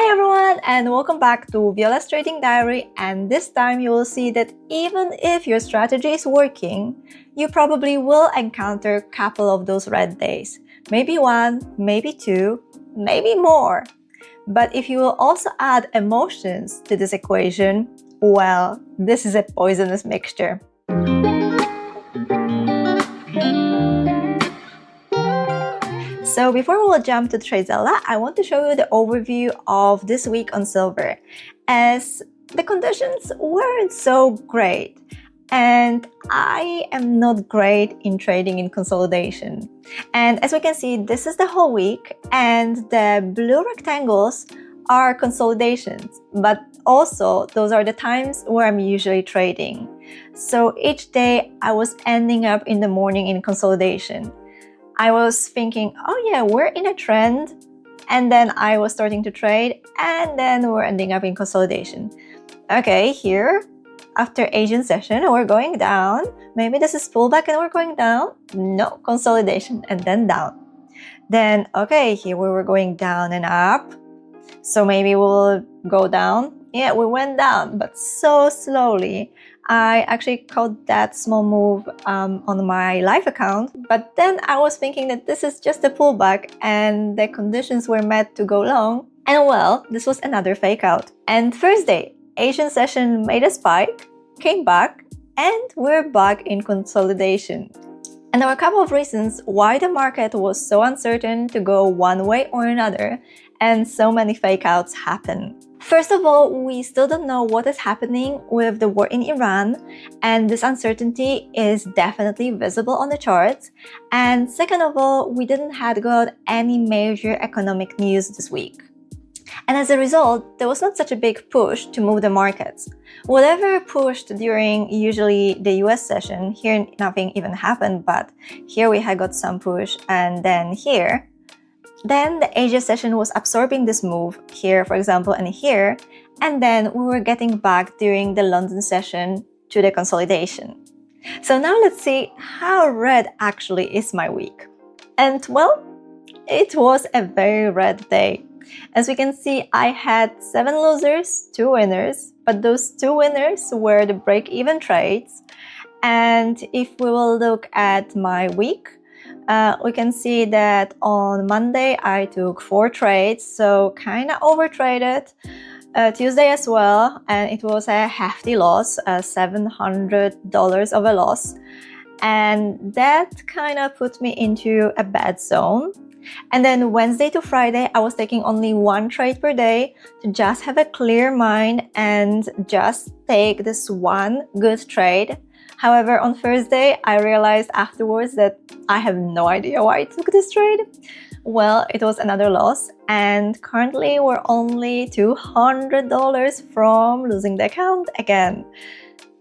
Hi everyone, and welcome back to Viola's Trading Diary. And this time you will see that even if your strategy is working, you probably will encounter a couple of those red days. Maybe one, maybe two, maybe more. But if you will also add emotions to this equation, well, this is a poisonous mixture. So before we will jump to TradeZilla, I want to show you the overview of this week on silver, as the conditions weren't so great, and I am not great in trading in consolidation. And as we can see, this is the whole week, and the blue rectangles are consolidations, but also those are the times where I'm usually trading. So each day I was ending up in the morning in consolidation. I was thinking, oh yeah, we're in a trend, and then I was starting to trade, and then we're ending up in consolidation. Okay, here, after Asian session, we're going down. Maybe this is pullback and we're going down. No, consolidation, and then down. Then, okay, here we were going down and up. So maybe we'll go down. Yeah, we went down, but so slowly. I actually caught that small move on my live account, but then I was thinking that this is just a pullback and the conditions were met to go long. And well, this was another fake out. And Thursday, Asian session made a spike, came back, and we're back in consolidation. And there were a couple of reasons why the market was so uncertain to go one way or another, and so many fake outs happen. First of all, we still don't know what is happening with the war in Iran, and this uncertainty is definitely visible on the charts. And second of all, we didn't have got any major economic news this week. And as a result, there was not such a big push to move the markets. Whatever pushed during usually the US session, here nothing even happened, but here we had got some push, and then here. Then the Asia session was absorbing this move here, for example, and here, and then we were getting back during the London session to the consolidation. So now let's see how red actually is my week. And well, it was a very red day. As we can see, I had 7 losers, 2 winners, but those 2 winners were the break-even trades. And if we will look at my week, we can see that on Monday I took 4 trades, so kind of overtraded. Tuesday as well, and it was a hefty loss, $700 of a loss, and that kind of put me into a bad zone. And then Wednesday to Friday, I was taking only 1 trade per day to just have a clear mind and just take this one good trade. However, on Thursday, I realized afterwards that I have no idea why I took this trade. Well, it was another loss, and currently we're only $200 from losing the account again.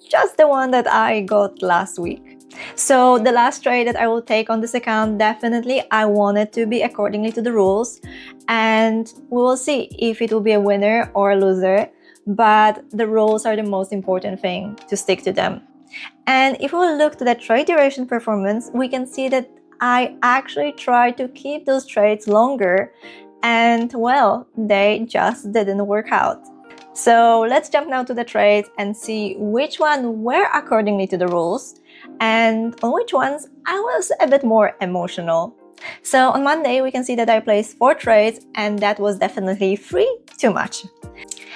Just the one that I got last week. So the last trade that I will take on this account, definitely I want it to be accordingly to the rules, and we will see if it will be a winner or a loser, but the rules are the most important thing, to stick to them. And if we look to the trade duration performance, we can see that I actually tried to keep those trades longer, and well, they just didn't work out. So let's jump now to the trades and see which one were accordingly to the rules and on which ones I was a bit more emotional. So on Monday, we can see that I placed 4 trades, and that was definitely 3 too much.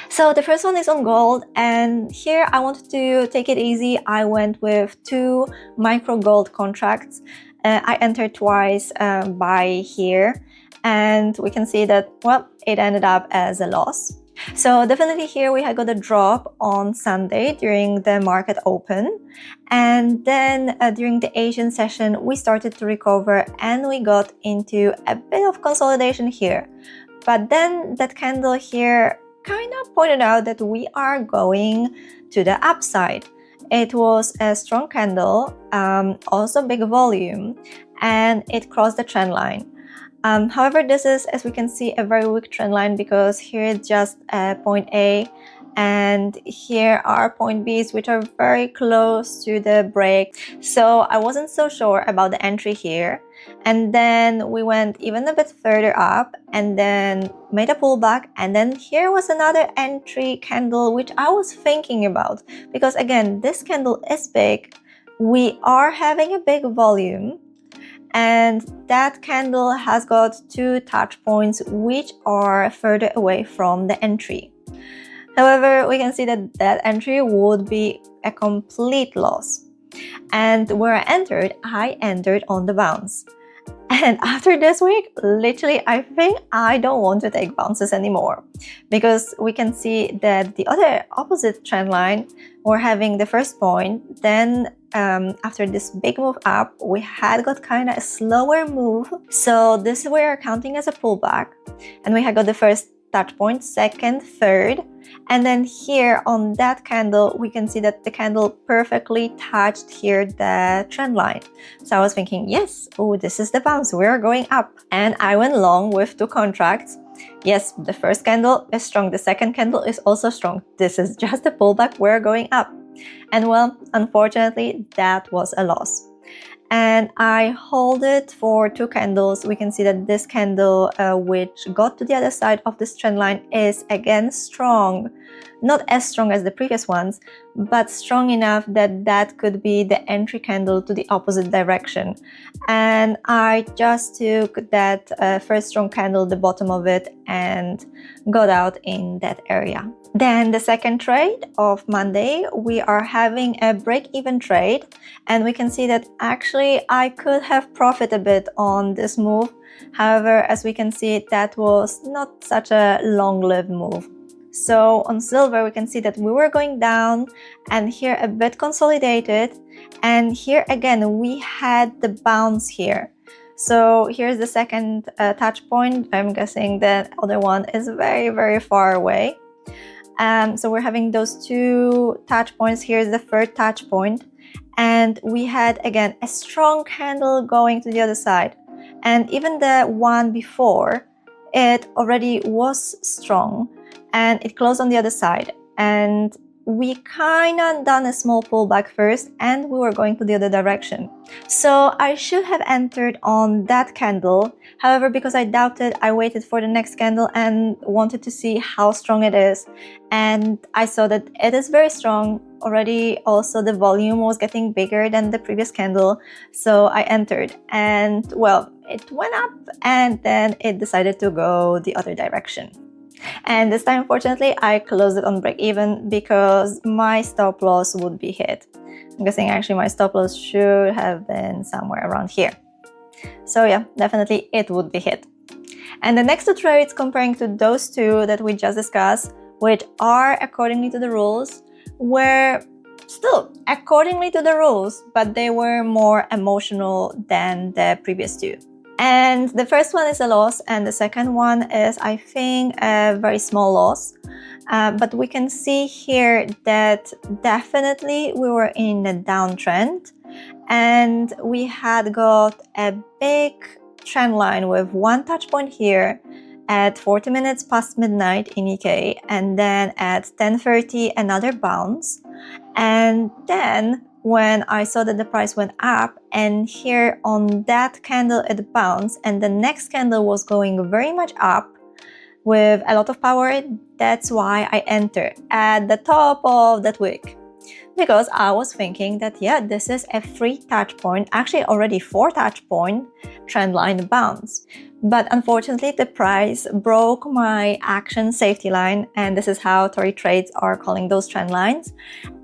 So the first one is on gold, and here I wanted to take it easy. I went with 2 micro gold contracts. I entered twice by here, and we can see that, well, it ended up as a loss. So definitely here we had got a drop on Sunday during the market open, and then during the Asian session we started to recover and we got into a bit of consolidation here. But then that candle here kind of pointed out that we are going to the upside. It was a strong candle, also big volume, and it crossed the trend line. However, this is, as we can see, a very weak trend line, because here it's just point A, and here are point Bs, which are very close to the break. So I wasn't so sure about the entry here. And then we went even a bit further up and then made a pullback. And then here was another entry candle, which I was thinking about, because again, this candle is big. We are having a big volume, and that candle has got two touch points which are further away from the entry. However, we can see that that entry would be a complete loss. And where I entered on the bounce. And after this week, literally, I think I don't want to take bounces anymore, because we can see that the other opposite trend line, we're having the first point, then after this big move up, we had got kind of a slower move. So this we're counting as a pullback, and we had got the first touch point, second, third, and then here on that candle, we can see that the candle perfectly touched here the trend line. So I was thinking, yes, oh, this is the bounce, we're going up. And I went long with two contracts. Yes, the first candle is strong, the second candle is also strong. This is just a pullback, we're going up. And well, unfortunately, that was a loss. And I hold it for two candles. We can see that this candle, which got to the other side of this trend line, is again strong. Not as strong as the previous ones, but strong enough that that could be the entry candle to the opposite direction. And I just took that first strong candle, the bottom of it, and got out in that area. Then the second trade of Monday, we are having a break-even trade, and we can see that actually I could have profited a bit on this move. However, as we can see, that was not such a long-lived move. So on silver, we can see that we were going down, and here a bit consolidated, and here again we had the bounce here. So here's the second touch point. I'm guessing the other one is very, very far away. So we're having those two touch points. Here's the third touch point, and we had again a strong candle going to the other side, and even the one before it already was strong, and it closed on the other side, and we kind of done a small pullback first, and we were going to the other direction. So I should have entered on that candle. However, because I doubted, I waited for the next candle and wanted to see how strong it is. And I saw that it is very strong already. Also, the volume was getting bigger than the previous candle. So I entered, and well, it went up, and then it decided to go the other direction. And this time, unfortunately, I closed it on break even because my stop loss would be hit. I'm guessing actually my stop loss should have been somewhere around here. So yeah, definitely it would be hit. And the next two trades, comparing to those two that we just discussed, which are accordingly to the rules, were still accordingly to the rules, but they were more emotional than the previous two. And the first one is a loss, and the second one is, I think, a very small loss. But we can see here that definitely we were in a downtrend, and we had got a big trend line with one touch point here at 40 minutes past midnight in UK, and then at 10:30 another bounce. And then when I saw that the price went up, and here on that candle it bounced, and the next candle was going very much up with a lot of power, that's why I entered at the top of that wick. Because I was thinking that, yeah, this is a 3 touch point, actually already 4 touch point trend line bounce. But unfortunately, the price broke my action safety line, and this is how Tory trades are calling those trend lines.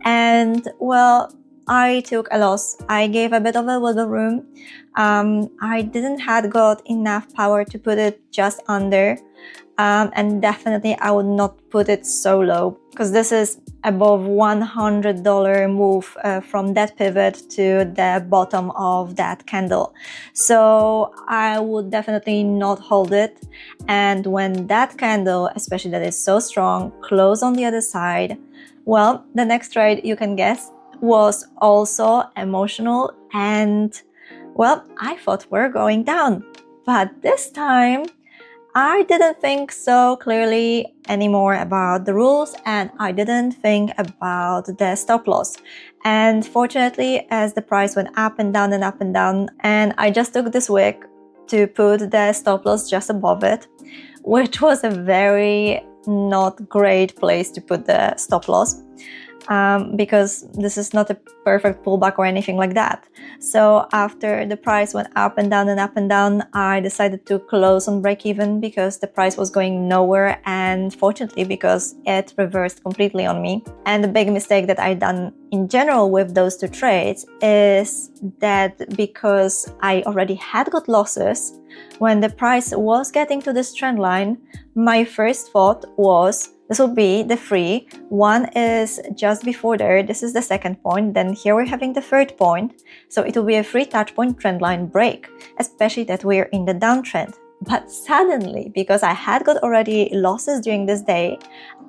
And well, I took a loss. I gave a bit of a wiggle room. I didn't had got enough power to put it just under. And definitely I would not put it so low, because this is above $100 move from that pivot to the bottom of that candle. So I would definitely not hold it. And when that candle, especially that is so strong, closed on the other side, well, the next trade, you can guess, was also emotional, and well, I thought we're going down. But this time I didn't think so clearly anymore about the rules, and I didn't think about the stop loss. And fortunately, as the price went up and down and up and down, and I just took this week to put the stop loss just above it, which was a very not great place to put the stop loss. Because this is not a perfect pullback or anything like that. So after the price went up and down and up and down, I decided to close on break even because the price was going nowhere, and fortunately because it reversed completely on me. And the big mistake that I done in general with those two trades is that because I already had got losses, when the price was getting to this trend line, my first thought was, this will be the free. One is just before there. This is the second point. Then here we're having the third point. So it will be a free touch point trend line break, especially that we're in the downtrend. But suddenly, because I had got already losses during this day,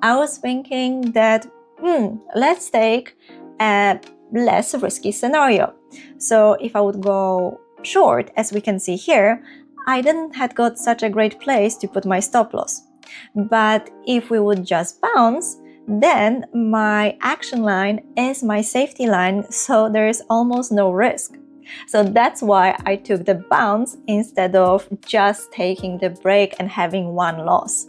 I was thinking that, let's take a less risky scenario. So if I would go short, as we can see here, I didn't had got such a great place to put my stop loss. But if we would just bounce, then my action line is my safety line, so there is almost no risk. So that's why I took the bounce instead of just taking the break and having one loss.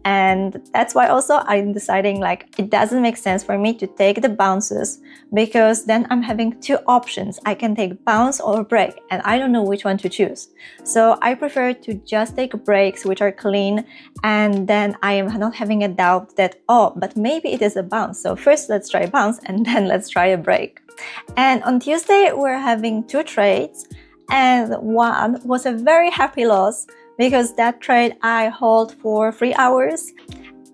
And that's why also I'm deciding, like, it doesn't make sense for me to take the bounces, because then I'm having two options. I can take bounce or break, and I don't know which one to choose. So I prefer to just take breaks which are clean, and then I am not having a doubt that, oh, but maybe it is a bounce. So first let's try bounce and then let's try a break. And on Tuesday we're having two trades, and one was a very happy loss because that trade I hold for 3 hours.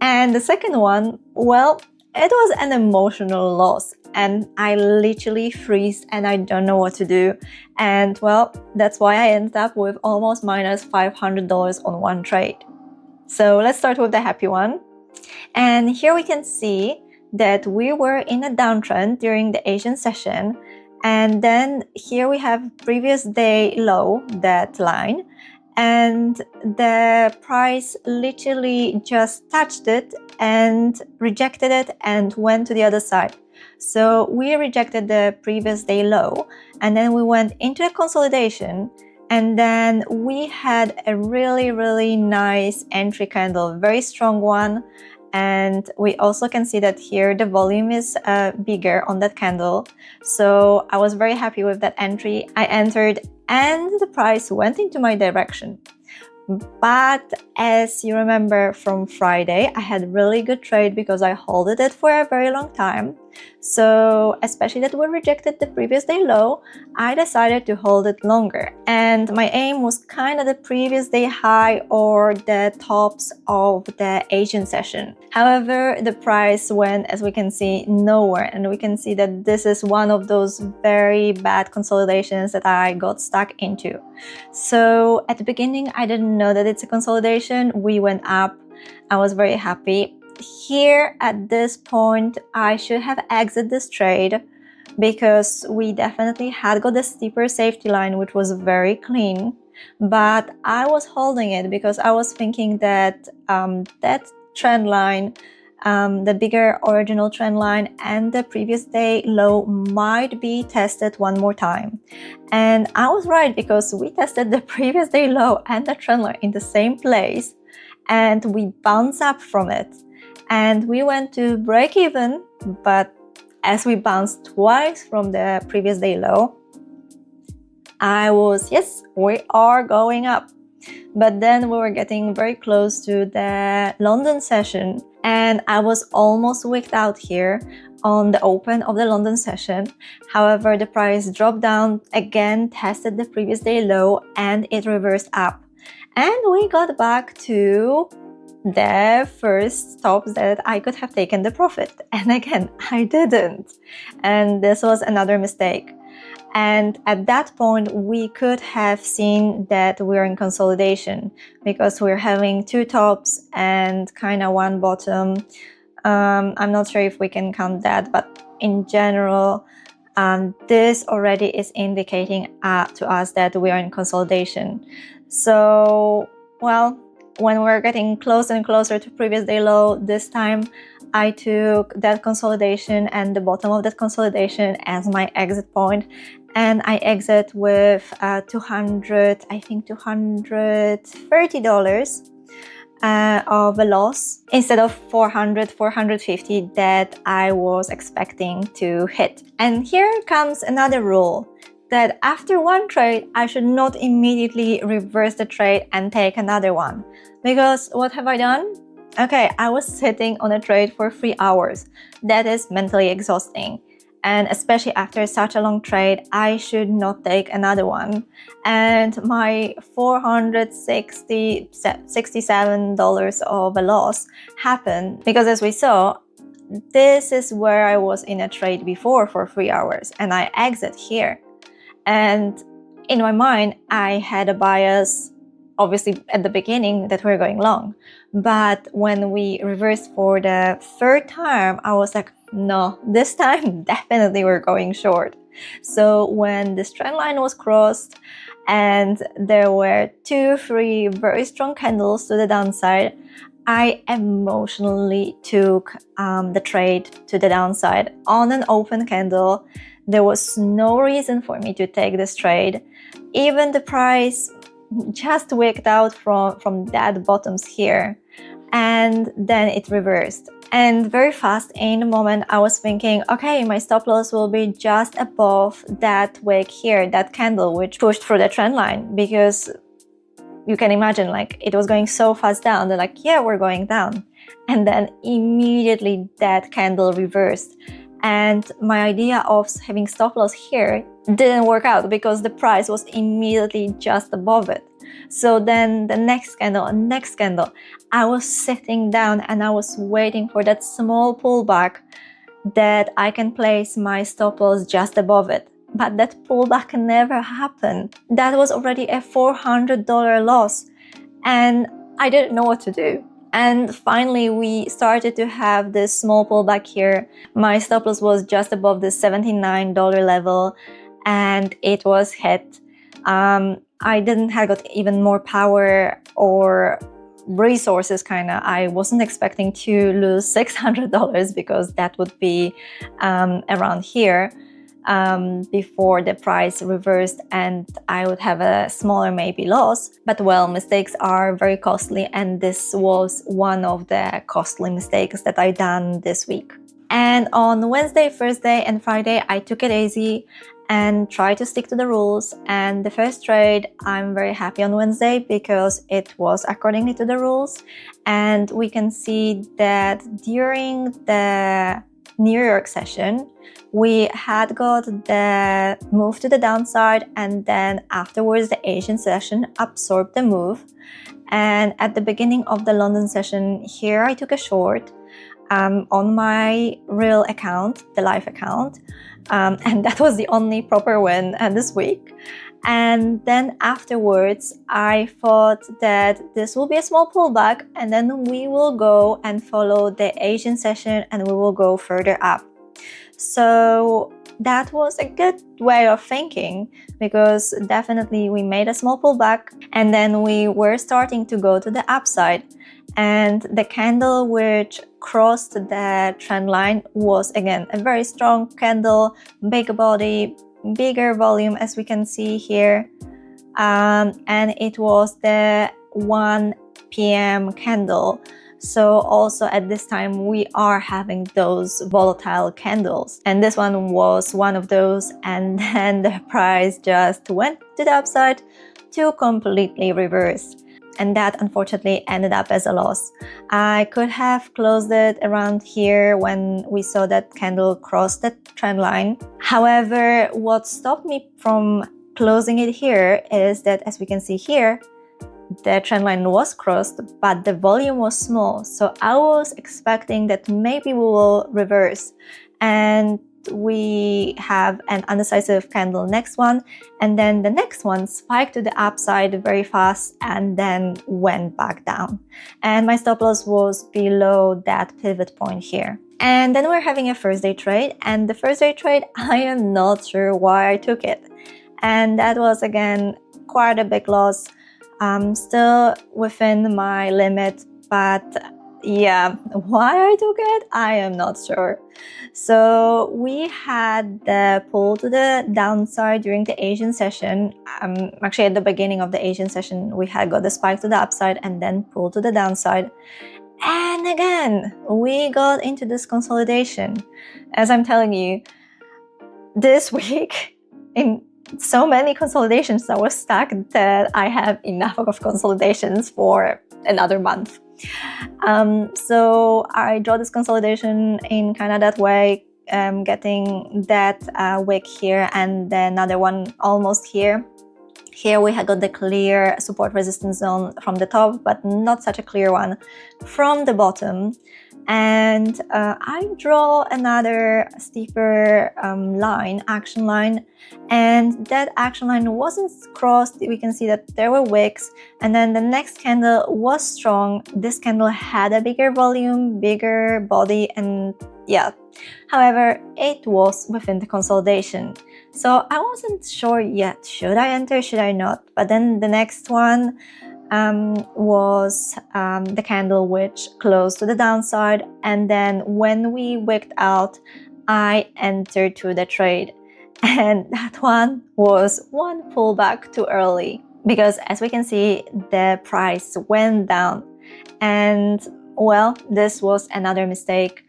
And the second one, well, it was an emotional loss, and I literally freeze and I don't know what to do. And well, that's why I ended up with almost minus $500 on one trade. So let's start with the happy one. And here we can see that we were in a downtrend during the Asian session. And then here we have previous day low, that line. And the price literally just touched it and rejected it and went to the other side. So we rejected the previous day low, and then we went into a consolidation, and then we had a really nice entry candle, very strong one. And we also can see that here the volume is bigger on that candle. So I was very happy with that entry. I entered and the price went into my direction. But as you remember from Friday, I had really good trade because I holded it for a very long time. So especially that we rejected the previous day low, I decided to hold it longer. And my aim was kind of the previous day high or the tops of the Asian session. However, the price went, as we can see, nowhere. And we can see that this is one of those very bad consolidations that I got stuck into. So at the beginning, I didn't know that it's a consolidation. We went up. I was very happy. Here at this point, I should have exited this trade because we definitely had got a steeper safety line, which was very clean. But I was holding it because I was thinking that that trend line, the bigger original trend line and the previous day low might be tested one more time. And I was right, because we tested the previous day low and the trend line in the same place, and we bounced up from it. And we went to break even, but as we bounced twice from the previous day low, I was, yes, we are going up. But then we were getting very close to the London session, and I was almost wicked out here on the open of the London session. However, the price dropped down again, tested the previous day low, and it reversed up. And we got back to the first stops that I could have taken the profit. And again, I didn't. And this was another mistake. And at that point, we could have seen that we're in consolidation because we're having two tops and kind of one bottom. I'm not sure if we can count that, but in general, this already is indicating to us that we are in consolidation. So, well, when we're getting closer and closer to previous day low, this time I took that consolidation and the bottom of that consolidation as my exit point, and I exit with $230 of a loss instead of 450 that I was expecting to hit. And here comes another rule, that after one trade, I should not immediately reverse the trade and take another one. Because what have I done? Okay, I was sitting on a trade for 3 hours. That is mentally exhausting. And especially after such a long trade, I should not take another one. And my $467 of a loss happened because, as we saw, this is where I was in a trade before for 3 hours, and I exit here. And in my mind, I had a bias, obviously at the beginning, that we're going long. But when we reversed for the third time, I was like, no, this time definitely we're going short. So when this trend line was crossed and there were 2-3 very strong candles to the downside, I emotionally took the trade to the downside on an open candle. There was no reason for me to take this trade. Even the price just wicked out from that bottoms here, and then it reversed. And very fast in the moment, I was thinking, okay, my stop loss will be just above that wick here, that candle which pushed through the trend line, because you can imagine, like, it was going so fast down. They're like, yeah, we're going down. And then immediately that candle reversed. And my idea of having stop loss here didn't work out because the price was immediately just above it. So then the next candle, I was sitting down and I was waiting for that small pullback that I can place my stop loss just above it. But that pullback never happened. That was already a $400 loss, and I didn't know what to do. And finally, we started to have this small pullback here. My stop loss was just above the $79 level, and it was hit. I didn't have got even more power or resources, I wasn't expecting to lose $600 because that would be around here before the price reversed, and I would have a smaller maybe loss. But well, mistakes are very costly, and this was one of the costly mistakes that I done this week. And on Wednesday, Thursday and Friday, I took it easy and tried to stick to the rules. And the first trade, I'm very happy on Wednesday because it was accordingly to the rules. And we can see that during the New York session, we had got the move to the downside, and then afterwards the Asian session absorbed the move. And at the beginning of the London session here, I took a short on my real account, the live account, and that was the only proper win this week. And then afterwards, I thought that this will be a small pullback, and then we will go and follow the Asian session and we will go further up. So that was a good way of thinking, because definitely we made a small pullback and then we were starting to go to the upside. And the candle which crossed the trend line was again a very strong candle, big body, bigger volume, as we can see here, and it was the 1 p.m. candle. So also at this time we are having those volatile candles, and this one was one of those, and then the price just went to the upside to completely reverse. And that unfortunately ended up as a loss. I could have closed it around here when we saw that candle cross the trend line. However, what stopped me from closing it here is that, as we can see here, the trend line was crossed, but the volume was small. So I was expecting that maybe we will reverse and we have an undecisive candle next one, and then the next one spiked to the upside very fast and then went back down, and my stop loss was below that pivot point here. And then we're having a Thursday trade, and the Thursday trade, I am not sure why I took it, and that was again quite a big loss. I'm still within my limit, but yeah, why I took it, I am not sure. So we had the pull to the downside during the Asian session. Actually, at the beginning of the Asian session, we had got the spike to the upside and then pull to the downside. And again, we got into this consolidation. As I'm telling you, this week, in so many consolidations, I was stuck that I have enough of consolidations for another month. So I draw this consolidation in kind of that way, getting that wick here and then another one almost here. Here we had got the clear support resistance zone from the top, but not such a clear one from the bottom. And I draw another steeper line, action line, and that action line wasn't crossed. We can see that there were wicks, and then the next candle was strong. This candle had a bigger volume, bigger body, and yeah. However, it was within the consolidation. So I wasn't sure yet, should I enter, should I not? But then the next one was the candle which closed to the downside, and then when we wicked out, I entered to the trade, and that one was one pullback too early, because as we can see, the price went down, and well, this was another mistake,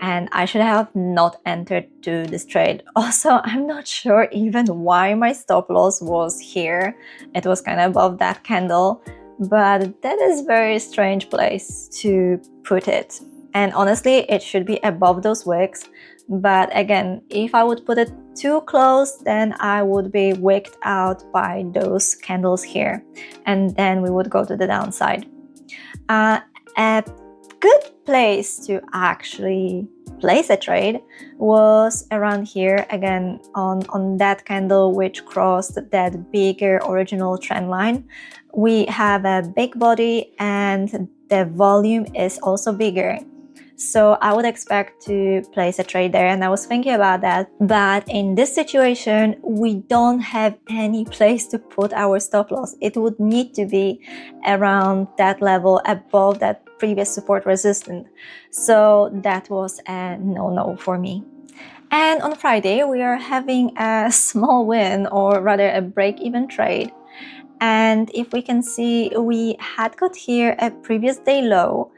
and I should have not entered to this trade. Also, I'm not sure even why my stop loss was here. It was kind of above that candle, but that is a very strange place to put it. And honestly, it should be above those wicks. But again, if I would put it too close, then I would be wicked out by those candles here. And then we would go to the downside. A good place to actually place a trade was around here, again on that candle which crossed that bigger original trend line. We have a big body and the volume is also bigger, so I would expect to place a trade there, and I was thinking about that. But in this situation, we don't have any place to put our stop loss. It would need to be around that level, above that previous support resistance. So that was a no-no for me. And on Friday, we are having a small win, or rather a break-even trade. And if we can see, we had got here a previous day low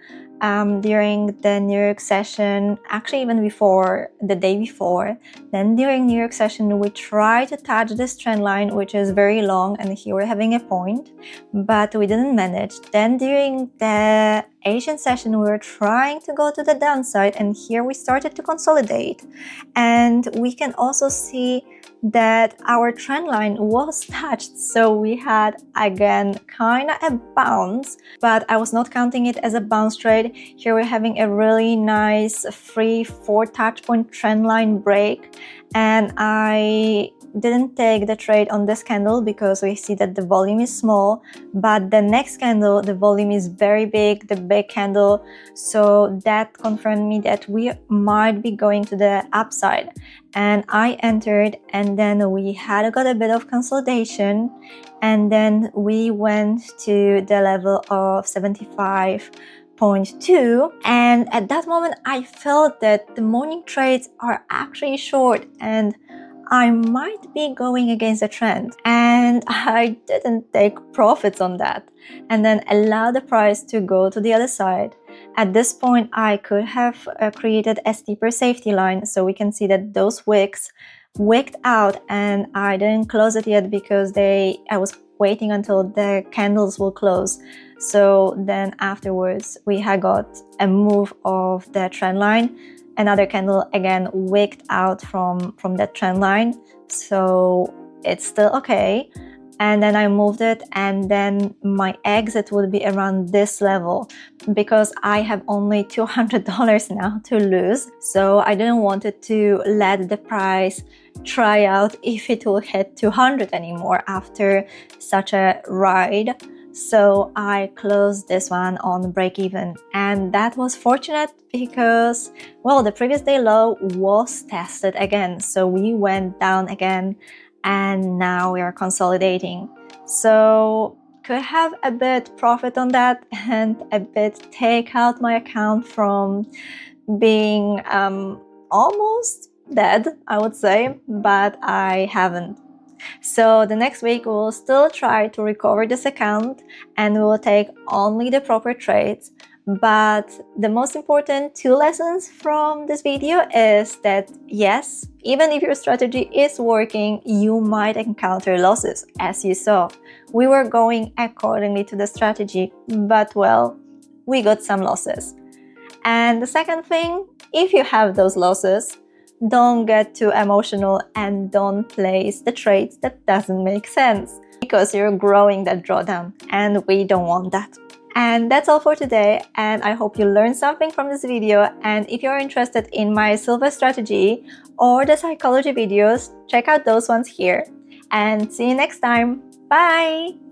during the New York session, actually even before, the day before. Then during New York session, we tried to touch this trend line, which is very long, and here we're having a point, but we didn't manage. Then during the Asian session, we were trying to go to the downside, and here we started to consolidate. And we can also see that our trend line was touched, so we had again kind of a bounce, but I was not counting it as a bounce trade. Here we're having a really nice 3-4 touch point trend line break, and I didn't take the trade on this candle because we see that the volume is small, but the next candle, the volume is very big, the big candle, so that confirmed me that we might be going to the upside. And I entered, and then we had got a bit of consolidation, and then we went to the level of 75.2, and at that moment I felt that the morning trades are actually short and I might be going against the trend, and I didn't take profits on that and then allow the price to go to the other side. At this point, I could have created a steeper safety line, so we can see that those wicks wicked out, and I didn't close it yet because I was waiting until the candles will close. So then afterwards, we had got a move of the trend line. Another candle again wicked out from that trend line, so it's still okay. And then I moved it, and then my exit would be around this level because I have only $200 now to lose, so I didn't want it to let the price try out if it will hit 200 anymore after such a ride. So I closed this one on break even, and that was fortunate because, well, the previous day low was tested again, so we went down again, and now we are consolidating. So could have a bit profit on that and a bit take out my account from being almost dead, I would say, but I haven't. So the next week we will still try to recover this account and we will take only the proper trades. But the most important two lessons from this video is that yes, even if your strategy is working, you might encounter losses. As you saw, we were going accordingly to the strategy, but well, we got some losses. And the second thing, if you have those losses, don't get too emotional and don't place the trades that doesn't make sense because you're growing that drawdown and we don't want that. And that's all for today, and I hope you learned something from this video. And if you're interested in my silver strategy or the psychology videos, check out those ones here. And see you next time. Bye!